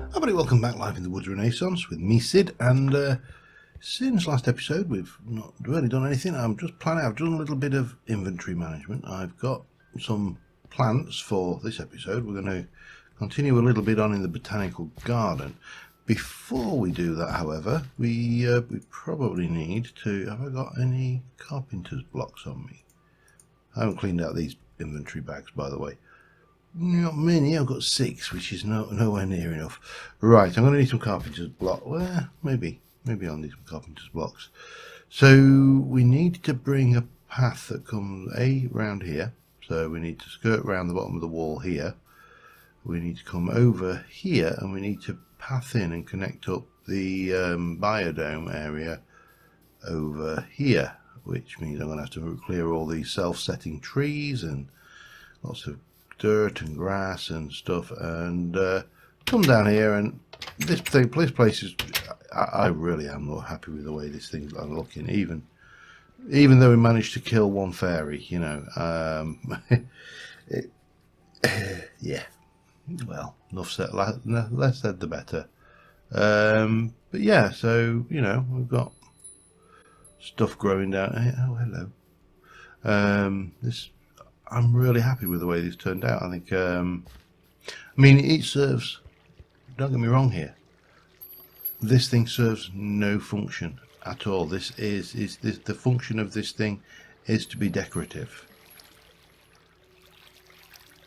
Everybody, welcome back live in the Woods Renaissance with me, Sid, and since last episode we've not really done anything. I've done a little bit of inventory management. I've got some plants for this episode. We're going to continue a little bit on in the botanical garden. Before we do that, however, we probably need to... Have I got any carpenter's blocks on me? I haven't cleaned out these inventory bags, by the way. Not many. I've got 6, which is nowhere near enough. Right, I'm going to need some carpenter's block. Well, maybe I'll need some carpenter's blocks. So we need to bring a path that comes round here. So we need to skirt around the bottom of the wall here. We need to come over here, and we need to path in and connect up the biodome area over here, which means I'm going to have to clear all these self-setting trees and lots of dirt and grass and stuff, and come down here. And this place is, I really am not happy with the way this thing's looking, even though we managed to kill one fairy, you know. Yeah, well, enough said, less said the better. But yeah, so you know, we've got stuff growing down here. Oh, hello. I'm really happy with the way this turned out. I think, I mean, it serves, don't get me wrong here, this thing serves no function at all. The function of this thing is to be decorative.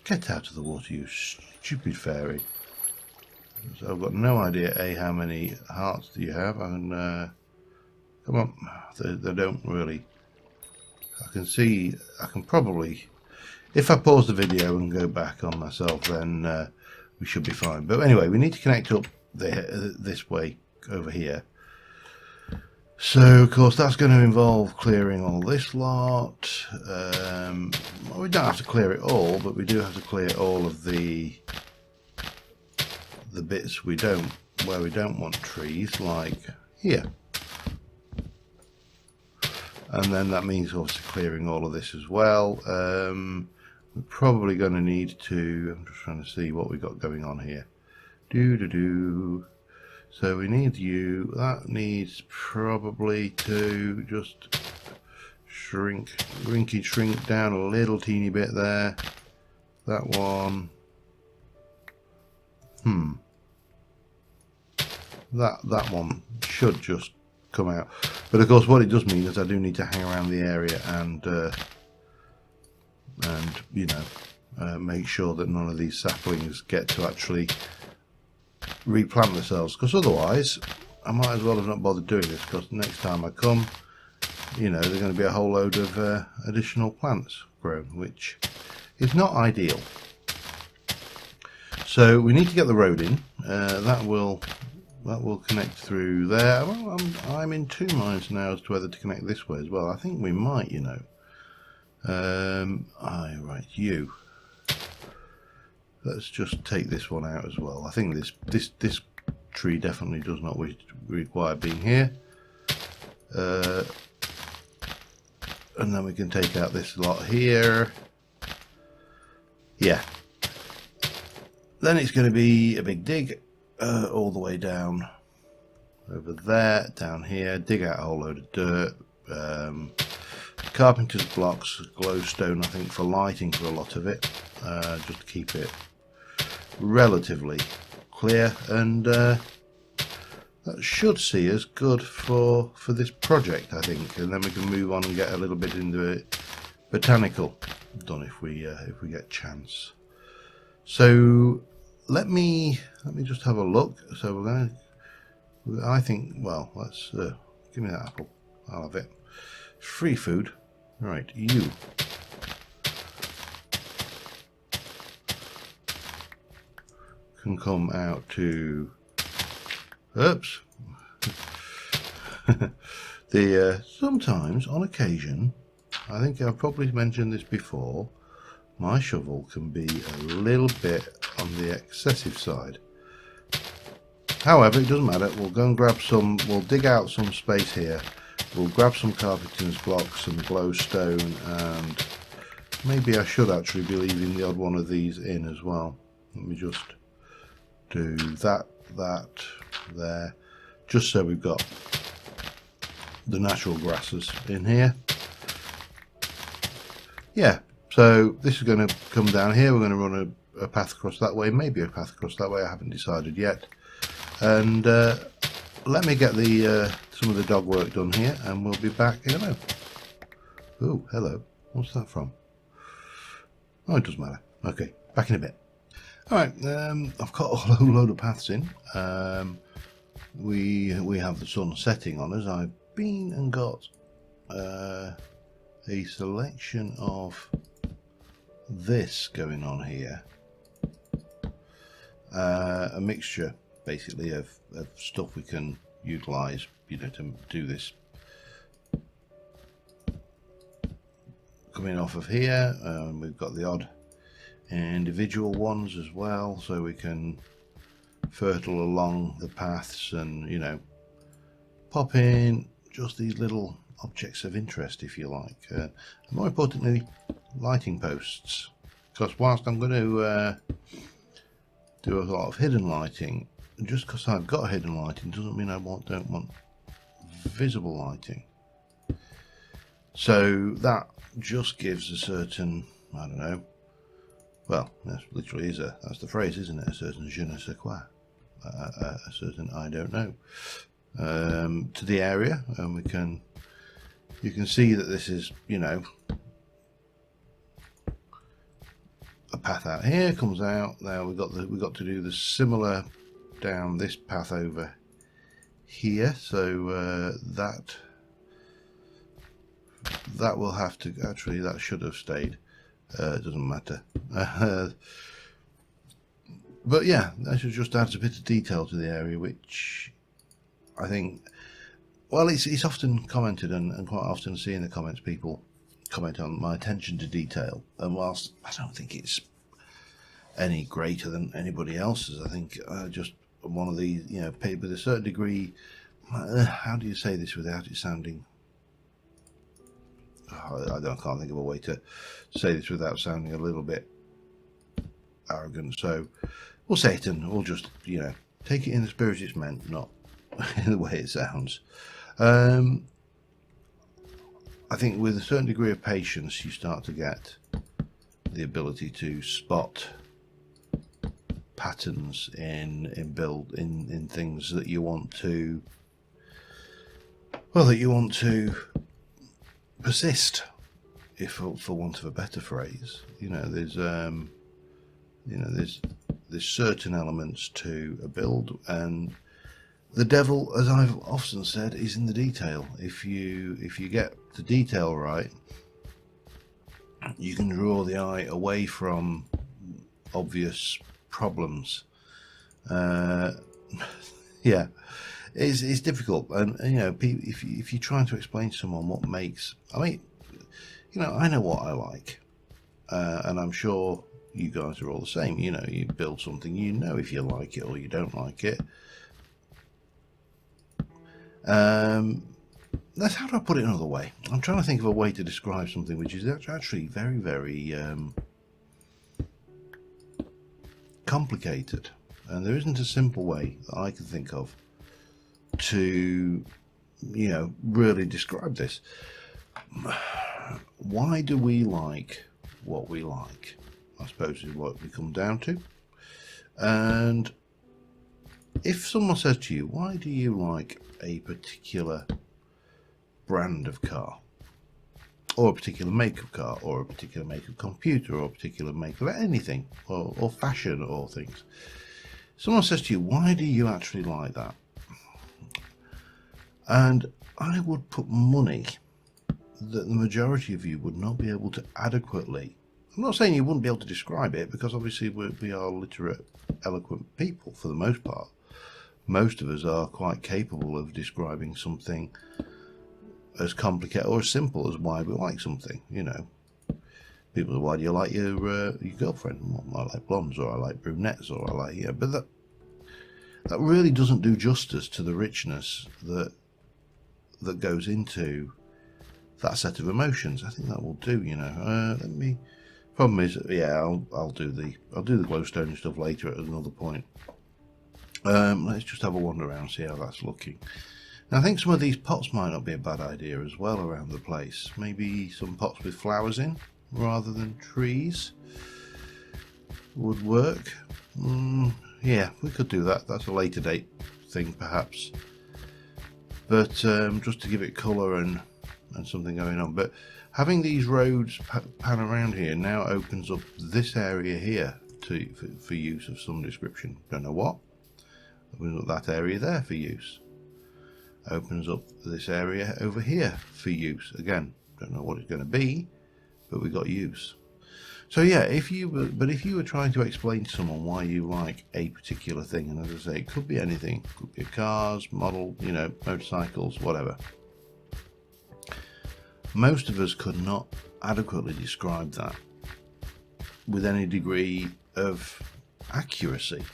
Get out of the water, you stupid fairy. So I've got no idea, how many hearts do you have? And, come on, they don't really, I can probably... If I pause the video and go back on myself, then we should be fine. But anyway, we need to connect up this way over here. So, of course, that's going to involve clearing all this lot. Well, we don't have to clear it all, but we do have to clear all of the bits where we don't want trees, like here. And then that means obviously clearing all of this as well. We're probably going to need to... I'm just trying to see what we got going on here. So we need you. That needs probably to just shrink down a little teeny bit there. That one. That one should just come out. But of course, what it does mean is I do need to hang around the area and you know, make sure that none of these saplings get to actually replant themselves, because otherwise I might as well have not bothered doing this, because next time I come, you know, there's going to be a whole load of additional plants grown, which is not ideal. So we need to get the road in. That will connect through there. Well, I'm in 2 minds now as to whether to connect this way as well. I think we might, you know. Right, you. Let's just take this one out as well. I think this tree definitely does not require being here. And then we can take out this lot here. Yeah. Then it's going to be a big dig all the way down over there, down here. Dig out a whole load of dirt. Carpenter's blocks, glowstone, I think, for lighting for a lot of it, just to keep it relatively clear, and that should see us good for this project, I think. And then we can move on and get a little bit into it botanical done if we get a chance. So let me just have a look. So we're going to, I think, well, let's give me that apple. I'll have it. Free food. Right, you. Can come out to... Oops. Sometimes, on occasion, I think I've probably mentioned this before, my shovel can be a little bit on the excessive side. However, it doesn't matter. We'll go and grab some, we'll dig out some space here. We'll grab some carpenter's blocks and glowstone and maybe I should actually be leaving the odd one of these in as well. Let me just do that there, just so we've got the natural grasses in here. Yeah, so this is going to come down here. We're going to run a path across that way, maybe a path across that way. I haven't decided yet. And let me get the some of the dog work done here, and we'll be back in a moment. Oh, hello. What's that from? Oh, it doesn't matter. Okay, back in a bit. All right, I've got a whole load of paths in. We have the sun setting on us. I've been and got a selection of this going on here. A mixture, basically, of stuff we can utilize, you know, to do this. Coming off of here, we've got the odd individual ones as well, so we can fertile along the paths and, you know, pop in just these little objects of interest, if you like. And more importantly, lighting posts, because whilst I'm going to do a lot of hidden lighting, just because I've got hidden lighting doesn't mean I don't want visible lighting. So that just gives a certain, I don't know, well, that literally is that's the phrase, isn't it? A certain je ne sais quoi, a certain I don't know, to the area, and you can see that this is, you know, a path out here comes out. Now we've got to do the similar down this path over here, so that will have to, actually that should have stayed. It doesn't matter. But yeah, that should just add a bit of detail to the area, which I think, well, it's often commented, and quite often see in the comments people comment on my attention to detail, and whilst I don't think it's any greater than anybody else's, I think just one of these, you know, paid with a certain degree, how do you say this without it sounding, I can't think of a way to say this without sounding a little bit arrogant, so we'll say it and we'll just, you know, take it in the spirit it's meant, not in the way it sounds. I think with a certain degree of patience you start to get the ability to spot patterns in things that you want to, well, that you want to persist, if for want of a better phrase. You know, there's certain elements to a build, and the devil, as I've often said, is in the detail. If you get the detail right, you can draw the eye away from obvious problems. Yeah, it's difficult, and you know, if you're trying to explain to someone what makes, I mean, you know, I know what I like, and I'm sure you guys are all the same. You know, you build something, you know if you like it or you don't like it. That's, how do I put it another way? I'm trying to think of a way to describe something which is actually very, very complicated, and there isn't a simple way that I can think of to, you know, really describe this. Why do we like what we like, I suppose, is what we come down to. And if someone says to you, why do you like a particular brand of car, or a particular make of car, or a particular make of computer, or a particular make of anything, or fashion, or things, someone says to you, why do you actually like that? And I would put money that the majority of you would not be able to adequately, I'm not saying you wouldn't be able to describe it, because obviously we are literate, eloquent people for the most part. Most of us are quite capable of describing something as complicated or as simple as why we like something. You know, people say, why do you like your girlfriend? Well, I like blondes, or I like brunettes, or I like, yeah, but that really doesn't do justice to the richness that goes into that set of emotions. I think that will do, you know. Let me Problem is, yeah, I'll do the glowstone stuff later at another point. Let's just have a wander around, see how that's looking. Now, I think some of these pots might not be a bad idea as well around the place. Maybe some pots with flowers in rather than trees would work. Yeah, we could do that. That's a later date thing perhaps, but just to give it colour and something going on. But having these roads pan around here now opens up this area here for use of some description. Don't know what. Opens up that area there for use. Opens up this area over here for use. Again, don't know what it's going to be, but we got use. So yeah, if you were trying to explain to someone why you like a particular thing, and as I say, it could be anything, it could be cars, model, you know, motorcycles, whatever. Most of us could not adequately describe that with any degree of accuracy.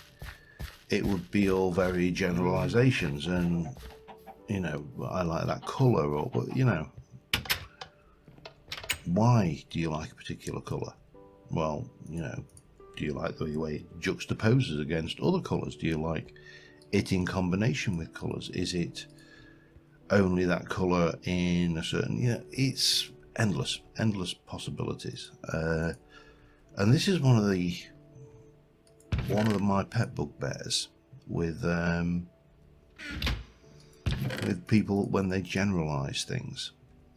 It would be all very generalizations, and you know, I like that colour, or you know, why do you like a particular colour? Well, you know, do you like the way it juxtaposes against other colours? Do you like it in combination with colours? Is it only that colour in a certain, you know, it's endless possibilities. And this is one of my pet bugbears with people when they generalise things.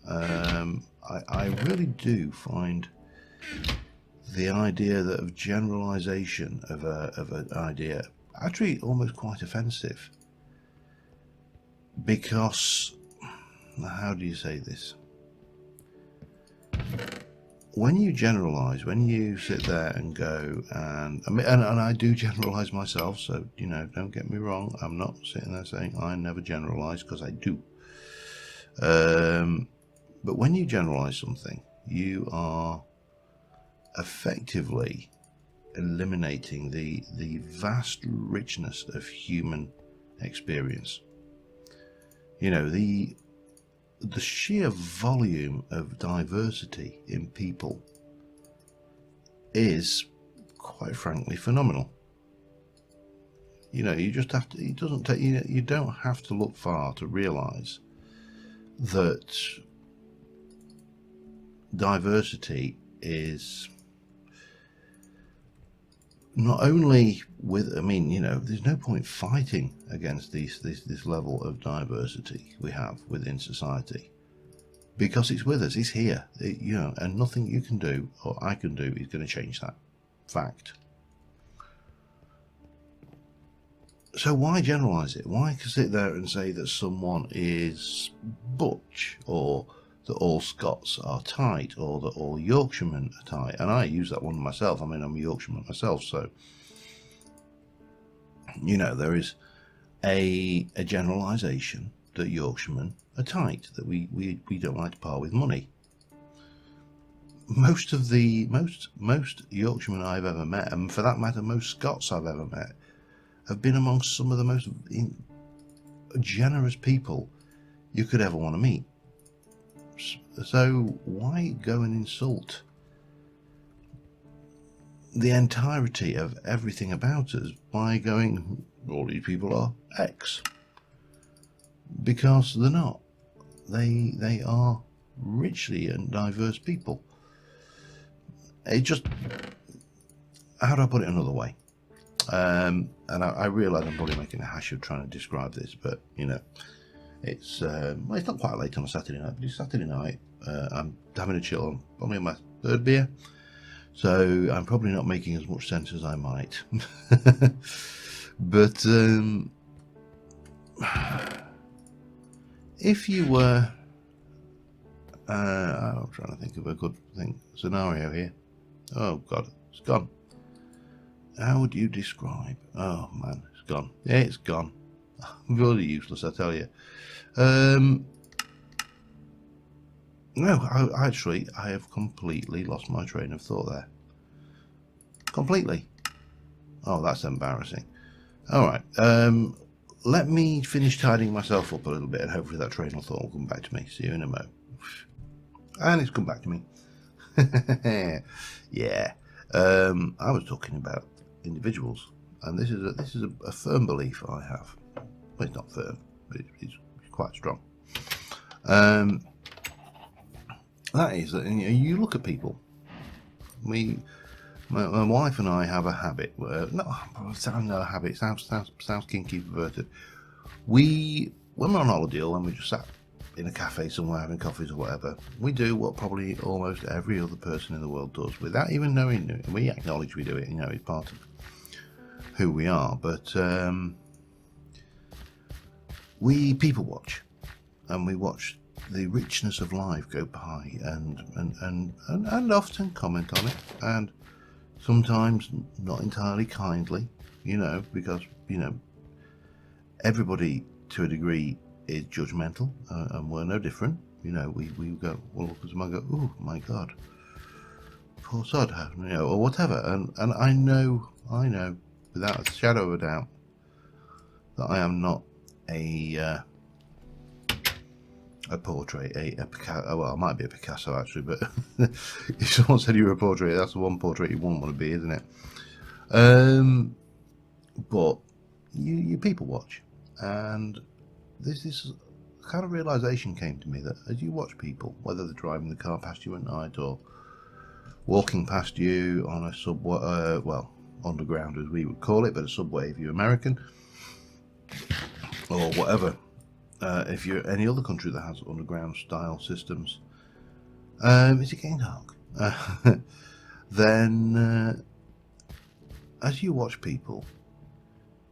I really do find the idea that of generalisation of an idea actually almost quite offensive, because how do you say this? When you generalise, when you sit there and go, and I do generalise myself, so you know, don't get me wrong, I'm not sitting there saying I never generalise, because I do. But when you generalise something, you are effectively eliminating the vast richness of human experience. You know, the sheer volume of diversity in people is, quite frankly, phenomenal. You know, you just have to, it doesn't take, you don't have to look far to realise that diversity is not only with, I mean, you know, there's no point fighting against this level of diversity we have within society, because it's with us, it's here, you know, and nothing you can do or I can do is going to change that fact. So why generalise it? Why sit there and say that someone is butch, or that all Scots are tight, or that all Yorkshiremen are tight? And I use that one myself. I mean, I'm a Yorkshireman myself, so you know, there is a generalisation that Yorkshiremen are tight, that we don't like to part with money. Most Yorkshiremen I've ever met, and for that matter most Scots I've ever met, have been amongst some of the most generous people you could ever want to meet. So why go and insult the entirety of everything about us by going, all these people are X? Because they're not. They are richly and diverse people. It just, how do I put it another way? And I realise I'm probably making a hash of trying to describe this, but you know, it's well, it's not quite late on a Saturday night, but it's Saturday night. I'm having a chill. I'm probably on my third beer, so I'm probably not making as much sense as I might. But if you were, I'm trying to think of a good scenario here. Oh God, it's gone. How would you describe? Oh man, it's gone. Yeah, it's gone. Really useless, I tell you. No, I have completely lost my train of thought there. Completely. Oh, that's embarrassing. All right. Let me finish tidying myself up a little bit, and hopefully that train of thought will come back to me. See you in a mo. And it's come back to me. Yeah. I was talking about individuals, and this is a firm belief I have. Well, it's not firm, but it's quite strong. That is that you look at people. My wife and I have a habit. No habit. Sounds kinky, perverted. When we're on holiday or when we just sat in a cafe somewhere having coffees or whatever, we do what probably almost every other person in the world does without even knowing it. We acknowledge we do it. It's part of who we are. But we people watch, and we watch the richness of life go by, and often comment on it, and sometimes not entirely kindly, because everybody to a degree is judgmental, and we're no different. We go, well, look at someone and go, oh my God, poor sod, or whatever, and I know without a shadow of a doubt that I am not a portrait, a Picasso. Well, I might be a Picasso actually, but if someone said you were a portrait, that's the one portrait you wouldn't want to be, isn't it? But you people watch, and this kind of realization came to me that as you watch people, whether they're driving the car past you at night or walking past you on a subway, well, underground as we would call it, but a subway if you're American, or whatever. If you're any other country that has underground style systems, is it getting dark? Then as you watch people,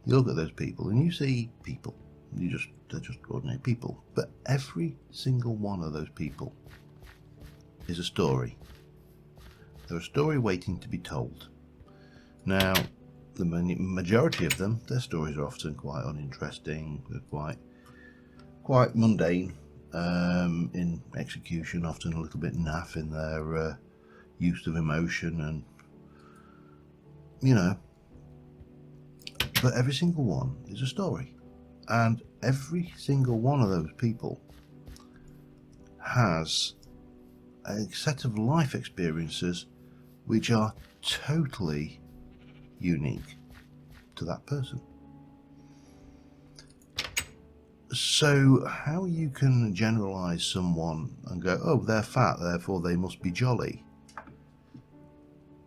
you look at those people and you see people. They're just ordinary people. But every single one of those people is a story. They're a story waiting to be told. Now, the majority of them, their stories are often quite uninteresting. They're quite mundane in execution, often a little bit naff in their use of emotion, and but every single one is a story, and every single one of those people has a set of life experiences which are totally unique to that person. So how you can generalize someone and go, oh, they're fat, therefore they must be jolly.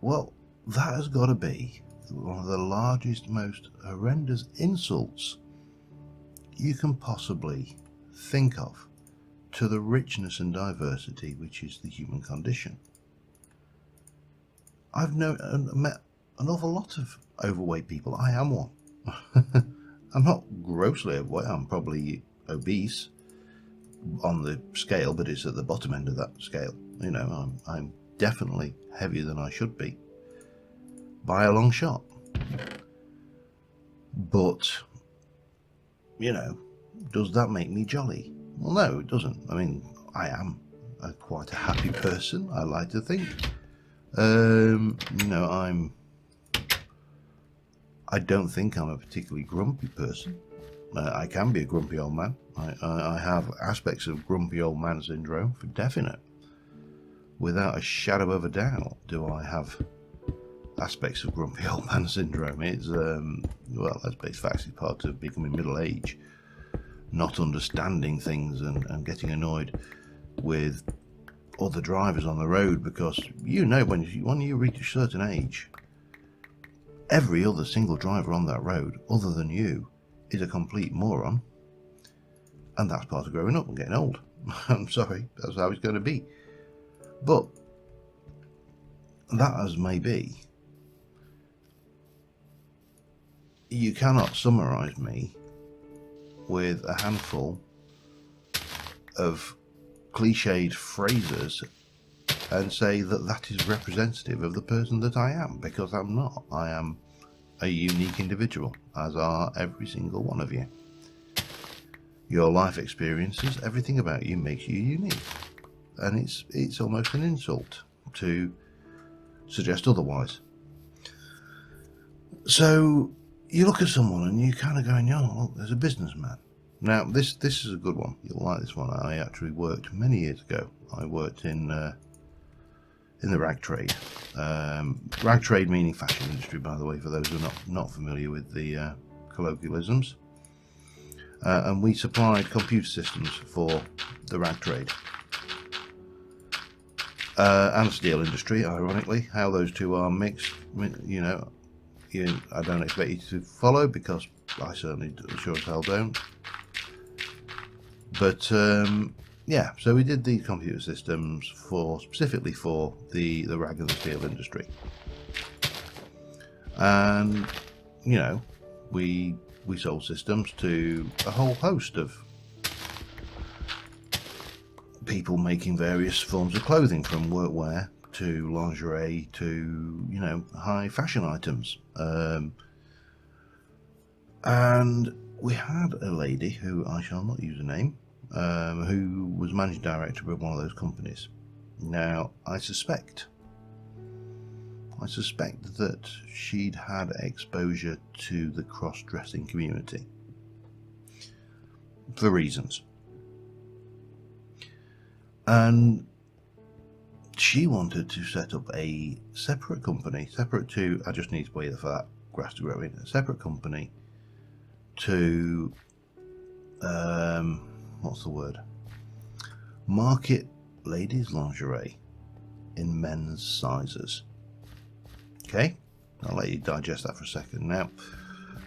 Well, that has got to be one of the largest, most horrendous insults you can possibly think of to the richness and diversity which is the human condition. I've met an awful lot of overweight people. I am one. I'm not grossly overweight. I'm probably obese on the scale, but it's at the bottom end of that scale. I'm definitely heavier than I should be by a long shot. But does that make me jolly? Well, no, it doesn't. I mean, I am quite a happy person, I like to think. I don't think I'm a particularly grumpy person. I can be a grumpy old man. I have aspects of grumpy old man syndrome, for definite. Without a shadow of a doubt, do I have aspects of grumpy old man syndrome. It's, well, let's face facts, it's part of becoming middle age. Not understanding things and getting annoyed with other drivers on the road, because when you reach a certain age, every other single driver on that road, other than you, is a complete moron. And that's part of growing up and getting old. I'm sorry, that's how it's going to be. But that as may be, you cannot summarise me with a handful of cliched phrases and say that that is representative of the person that I am, because I'm not. I am a unique individual, as are every single one of you. Your life experiences, everything about you makes you unique, and it's almost an insult to suggest otherwise. So you look at someone and you kind of going, oh, look, there's a businessman. Now this is a good one. You'll like this one. I actually worked many years ago. I worked in in the rag trade. Rag trade meaning fashion industry, by the way, for those who are not familiar with the colloquialisms. And we supplied computer systems for the rag trade and steel industry. Ironically, how those two are mixed, you know, I don't expect you to follow, because I certainly sure as hell don't. But yeah, so we did these computer systems specifically for the rag and the steel industry, and you know, we sold systems to a whole host of people making various forms of clothing, from workwear to lingerie to, you know, high fashion items. And we had a lady, who I shall not use her name, who was managing director of one of those companies. Now, I suspect that she'd had exposure to the cross-dressing community for reasons, and she wanted to set up a separate company, separate to, I just need to wait for that grass to grow in, a separate company to what's the word, market ladies' lingerie in men's sizes. Okay, I'll let you digest that for a second. Now,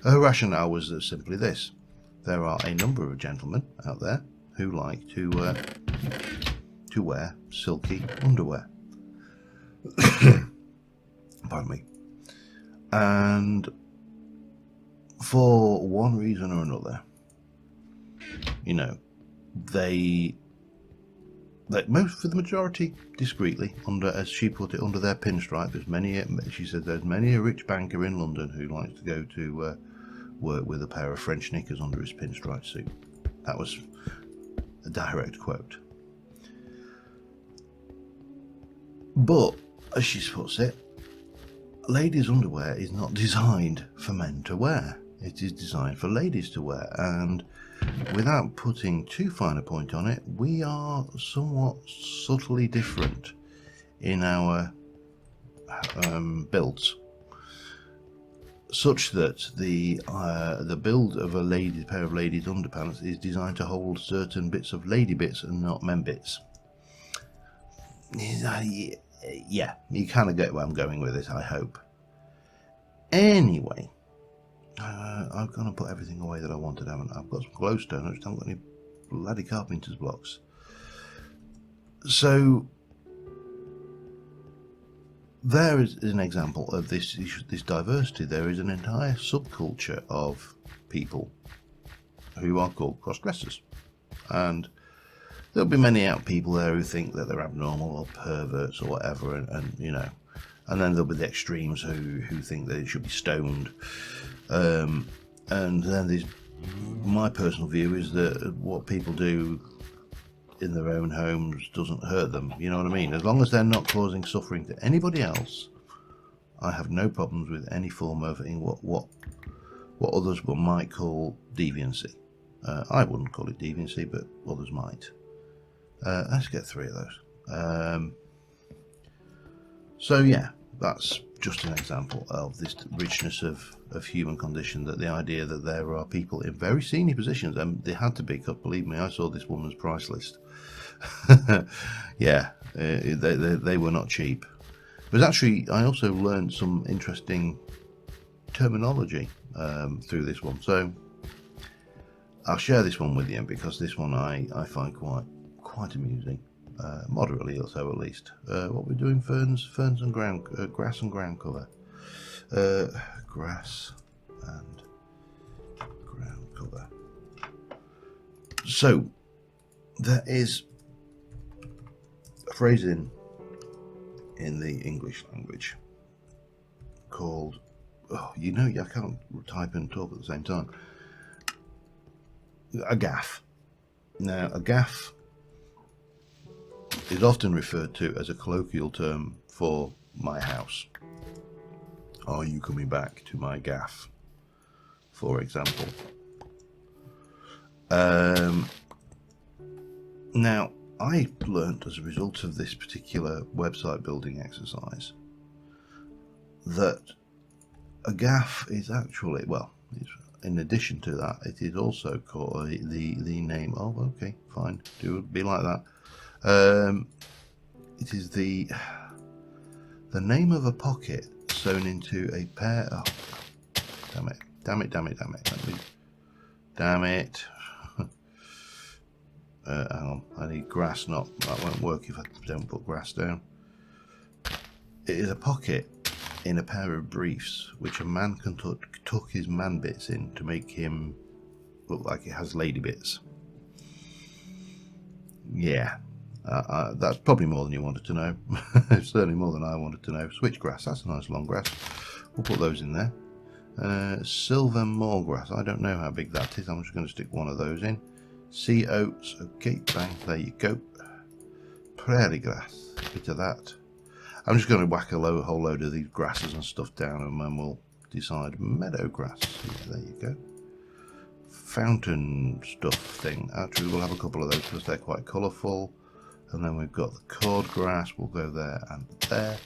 her rationale was simply this: there are a number of gentlemen out there who like to wear silky underwear. Pardon me. And for one reason or another, you know, they most, for the majority, discreetly, under, as she put it, under their pinstripe. She said there's many a rich banker in London who likes to go to work with a pair of French knickers under his pinstripe suit. That was a direct quote. But, as she puts it, ladies' underwear is not designed for men to wear. It is designed for ladies to wear, and without putting too fine a point on it, we are somewhat subtly different in our builds, such that the build of a pair of ladies' underpants is designed to hold certain bits of lady bits and not men bits. Yeah, you kind of get where I'm going with it, I hope. Anyway, I've gone and put everything away that I wanted, haven't I? I've got some glowstone, I just haven't got any bloody carpenter's blocks. So there is an example of this diversity. There is an entire subculture of people who are called cross-dressers, and there'll be many out people there who think that they're abnormal or perverts or whatever, and you know, and then there'll be the extremes who think that it should be stoned. And then there's my personal view is that what people do in their own homes doesn't hurt them. You know what I mean? As long as they're not causing suffering to anybody else, I have no problems with any form of what others might call deviancy. I wouldn't call it deviancy, but others might. Let's get 3 of those. So yeah, that's just an example of this richness of human condition, that the idea that there are people in very senior positions, and they had to be, because believe me, I saw this woman's price list. Yeah, they were not cheap. But actually, I also learned some interesting terminology through this one, so I'll share this one with you, because this one I find quite amusing, moderately so at least. What we're doing, ferns and ground, grass and ground cover, grass and ground cover. So there is a phrase in the English language called, you know, I can't type and talk at the same time, a gaff. Now, a gaff is often referred to as a colloquial term for my house. Are you coming back to my gaff, for example? Now, I learnt as a result of this particular website building exercise that a gaff is actually, well, in addition to that, it is also called the name. Oh, okay, fine, do be like that. It is the name of a pocket sewn into a pair. Oh, damn it! Damn it! Hang on, I need grass. That won't work if I don't put grass down. It is a pocket in a pair of briefs which a man can tuck his man bits in to make him look like it has lady bits. Yeah, that's probably more than you wanted to know. Certainly more than I wanted to know. Switchgrass, that's a nice long grass. We'll put those in there. Silver moor grass, I don't know how big that is. I'm just going to stick one of those in. Sea oats, okay, bang, there you go. Prairie grass, bit of that. I'm just going to whack a whole load of these grasses and stuff down, and then we'll decide. Meadow grass, yeah, there you go. Fountain stuff thing, actually we'll have a couple of those because they're quite colourful. And then we've got the cord grass, we'll go there and there.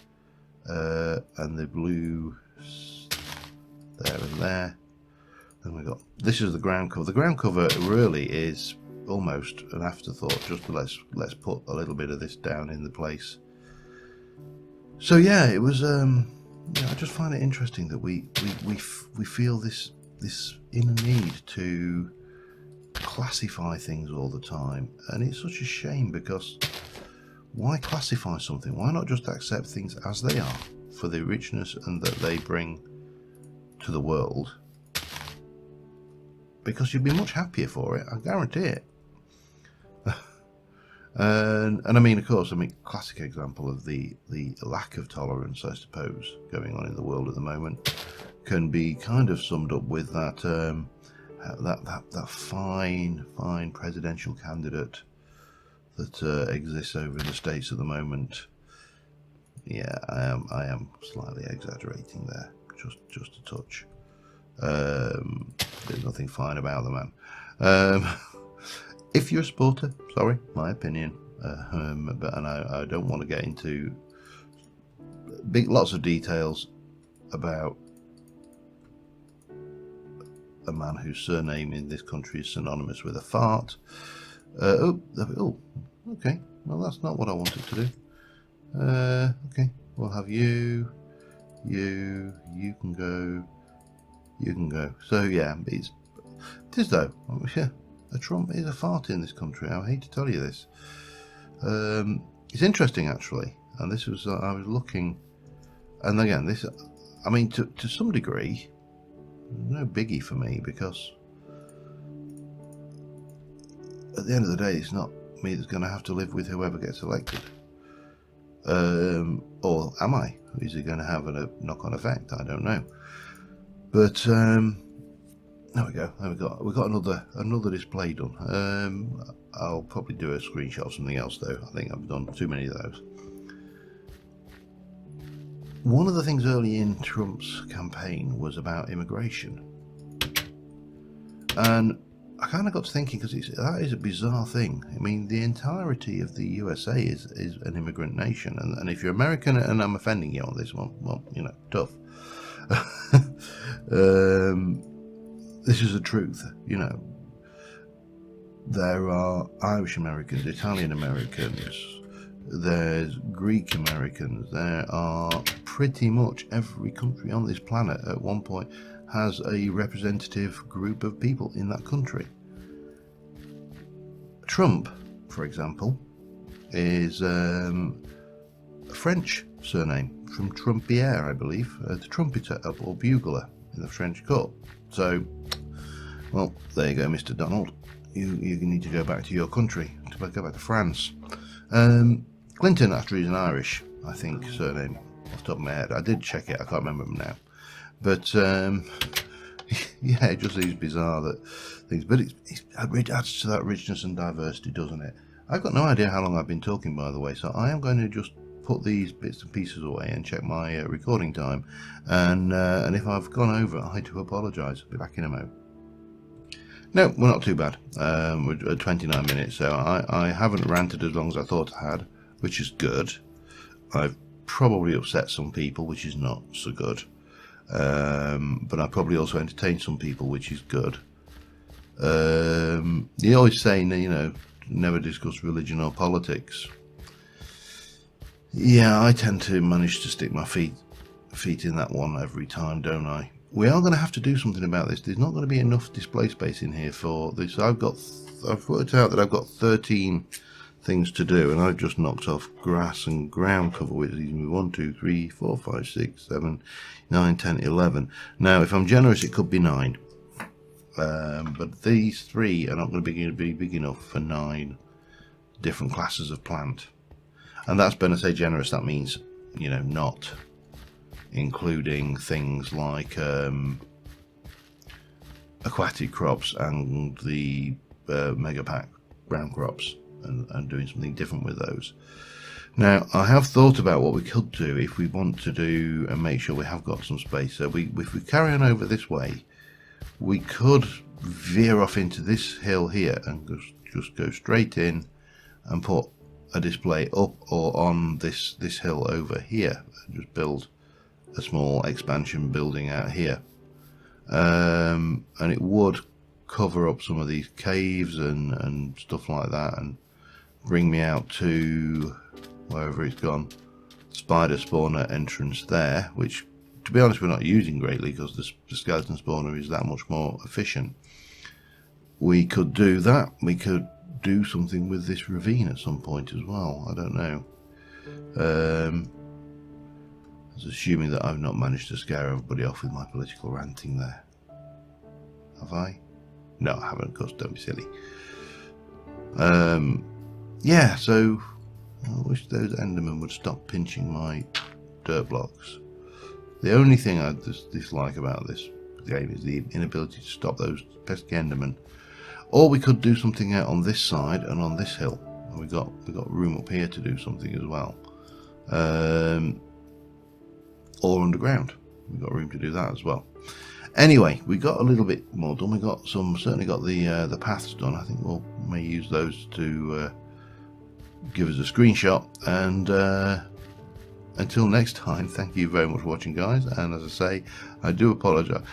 And the blue there and there. And we've got, this is the ground cover. The ground cover really is almost an afterthought, just let's put a little bit of this down in the place. So yeah, it was. I just find it interesting that we feel this inner need to classify things all the time, and it's such a shame, because why classify something? Why not just accept things as they are for the richness and that they bring to the world? Because you'd be much happier for it, I guarantee it. And I mean, of course, classic example of the lack of tolerance, I suppose, going on in the world at the moment, can be kind of summed up with that that fine presidential candidate that exists over in the States at the moment. Yeah, I am slightly exaggerating there, just a touch. There's nothing fine about the man. If you're a supporter, sorry, my opinion, but I don't want to get into lots of details about a man whose surname in this country is synonymous with a fart. Oh, okay. Well, that's not what I wanted to do. Okay, we'll have you can go. You can go. So yeah, it is though. Yeah, a Trump is a fart in this country. I hate to tell you this. It's interesting actually, and this was I was looking, and again this, I mean to some degree, no biggie for me, because at the end of the day, it's not me that's going to have to live with whoever gets elected. Or am I? Is it going to have a knock-on effect? I don't know. But there we go. We've got another display done. I'll probably do a screenshot of something else though. I think I've done too many of those. One of the things early in Trump's campaign was about immigration, and I kind of got to thinking, because that is a bizarre thing. I mean, the entirety of the USA is an immigrant nation, and if you're American and I'm offending you on this one, well, you know, tough. This is the truth, you know. There are Irish Americans, Italian Americans, there's Greek Americans, there are pretty much every country on this planet at one point has a representative group of people in that country. Trump, for example, is a French surname, from Trumpier, I believe, the trumpeter or bugler in the French court. So, well, there you go, Mr. Donald. You need to go back to your country, go back to France. Clinton actually is an Irish, I think, surname, off the top of my head. I did check it, I can't remember them now. But, yeah, it just seems bizarre that things, but it adds to that richness and diversity, doesn't it? I've got no idea how long I've been talking, by the way, so I am going to just put these bits and pieces away and check my recording time, and if I've gone over, I do apologise. I'll be back in a moment. No, we're not too bad. We're at 29 minutes, so I haven't ranted as long as I thought I had, which is good. I've probably upset some people, which is not so good. But I probably also entertained some people, which is good. You always say, you know, never discuss religion or politics. Yeah, I tend to manage to stick my feet in that one every time, don't I? We are going to have to do something about this. There's not going to be enough display space in here for this. I've worked out that I've got 13 things to do, and I've just knocked off grass and ground cover, which is 1, 2, 3, 4, 5, 6, 7, 9, 10, 11. Now, if I'm generous, it could be 9. But these 3 are not going to be big enough for 9 different classes of plant. And that's when I say generous, that means, you know, not including things like aquatic crops and the mega pack brown crops, and doing something different with those. Now, I have thought about what we could do if we want to do and make sure we have got some space. So if we carry on over this way, we could veer off into this hill here and just go straight in and put a display up or on this hill over here, and just build a small expansion building out here, and it would cover up some of these caves and stuff like that, and bring me out to wherever it's gone, spider spawner entrance there, which, to be honest, we're not using greatly because the skeleton spawner is that much more efficient. We could do that. We could do something with this ravine at some point as well. I don't know. Assuming that I've not managed to scare everybody off with my political ranting there. Have I? No, I haven't, of course, don't be silly. Yeah, so I wish those Endermen would stop pinching my dirt blocks. The only thing I dislike about this game is the inability to stop those pesky Endermen. Or we could do something out on this side and on this hill. We got room up here to do something as well. Or underground. We've got room to do that as well. Anyway, we got a little bit more done. We got certainly got the paths done. I think we may use those to give us a screenshot. And until next time, thank you very much for watching, guys. And as I say, I do apologise.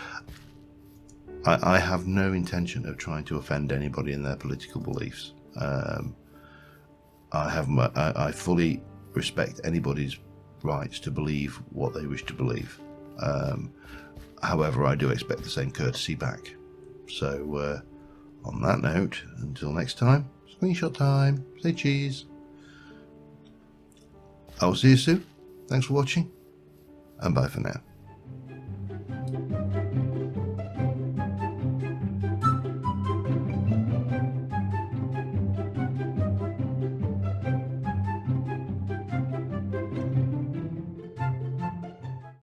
I have no intention of trying to offend anybody in their political beliefs. I fully respect anybody's rights to believe what they wish to believe. However, I do expect the same courtesy back. So, on that note, until next time, screenshot time. Say cheese. I will see you soon. Thanks for watching, and bye for now.